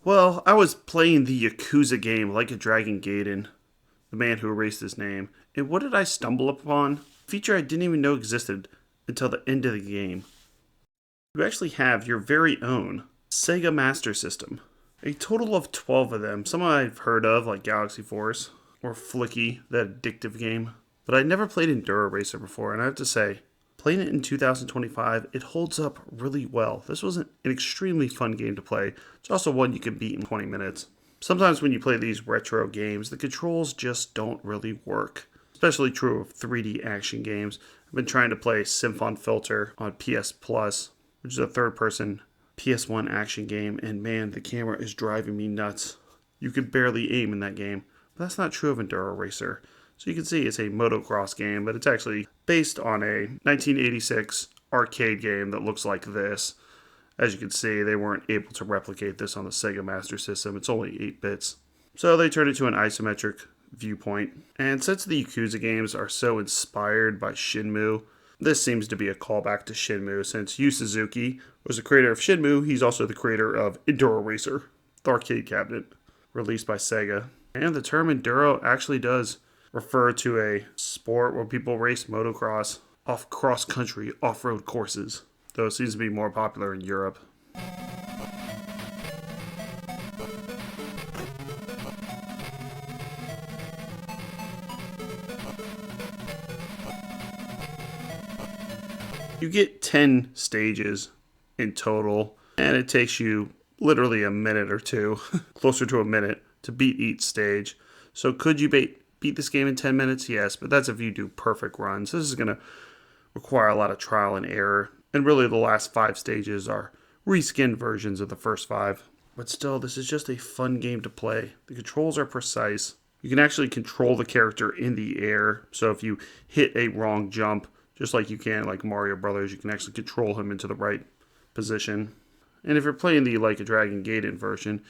Well, I was playing the Yakuza game Like a Dragon Gaiden, the man who erased his name, and what did I stumble upon? A feature I didn't even know existed until the end of the game. You actually have your very own Sega Master System. A total of 12 of them. Some I've heard of, like Galaxy Force, or Flicky, that addictive game. But I'd never played Enduro Racer before, and I have to say, playing it in 2025, it holds up really well. This was an extremely fun game to play. It's also one you can beat in 20 minutes. Sometimes when you play these retro games, the controls just don't really work. Especially true of 3D action games. I've been trying to play Symphon Filter on PS Plus, which is a third-person PS1 action game, and man, the camera is driving me nuts. You could barely aim in that game, but that's not true of Enduro Racer. So you can see it's a motocross game, but it's actually based on a 1986 arcade game that looks like this. As you can see, they weren't able to replicate this on the Sega Master System. It's only 8 bits. So they turned it to an isometric viewpoint. And since the Yakuza games are so inspired by Shenmue, this seems to be a callback to Shenmue, since Yu Suzuki was the creator of Shenmue. He's also the creator of Enduro Racer, the arcade cabinet, released by Sega. And the term Enduro actually does refer to a sport where people race motocross off cross-country off-road courses, though it seems to be more popular in Europe. You get 10 stages in total, and it takes you literally a minute or two, closer to a minute, to beat each stage. So could you beat this game in 10 minutes? Yes, but that's if you do perfect runs. This is going to require a lot of trial and error, and really the last 5 stages are reskinned versions of the first 5. But still, this is just a fun game to play. The controls are precise. You can actually control the character in the air, so if you hit a wrong jump, just like you can like Mario Brothers, you can actually control him into the right position. And if you're playing the Like a Dragon Gaiden version,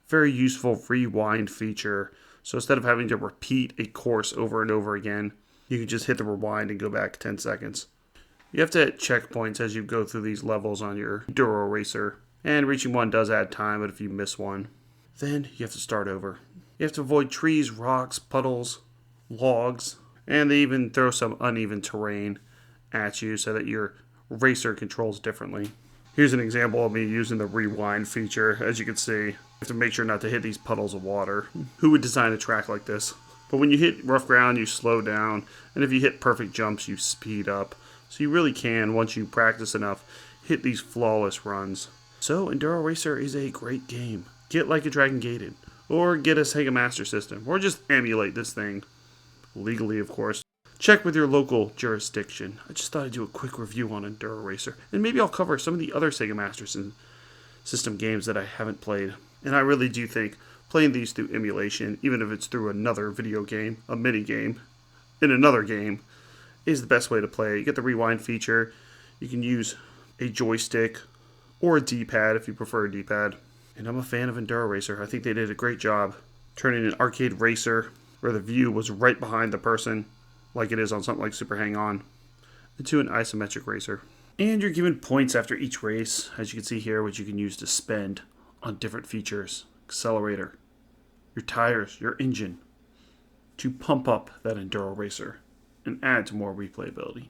very useful rewind feature. So instead of having to repeat a course over and over again, you can just hit the rewind and go back 10 seconds. You have to hit checkpoints as you go through these levels on your Enduro Racer. And reaching one does add time, but if you miss one, then you have to start over. You have to avoid trees, rocks, puddles, logs, and they even throw some uneven terrain at you so that your racer controls differently. Here's an example of me using the rewind feature. As you can see, you have to make sure not to hit these puddles of water. Who would design a track like this? But when you hit rough ground, you slow down, and if you hit perfect jumps, you speed up. So you really can, once you practice enough, hit these flawless runs. So Enduro Racer is a great game. Get Like a Dragon Gaiden, or get a Sega Master System, or just emulate this thing. Legally, of course. Check with your local jurisdiction. I just thought I'd do a quick review on Enduro Racer, and maybe I'll cover some of the other Sega Master System games that I haven't played. And I really do think playing these through emulation, even if it's through another video game, a mini game, in another game, is the best way to play. You get the rewind feature. You can use a joystick or a D-pad if you prefer a D-pad. And I'm a fan of Enduro Racer. I think they did a great job turning an arcade racer where the view was right behind the person, like it is on something like Super Hang-On, into an isometric racer. And you're given points after each race, as you can see here, which you can use to spend on different features. Accelerator, your tires, your engine, to pump up that Enduro Racer and add to more replayability.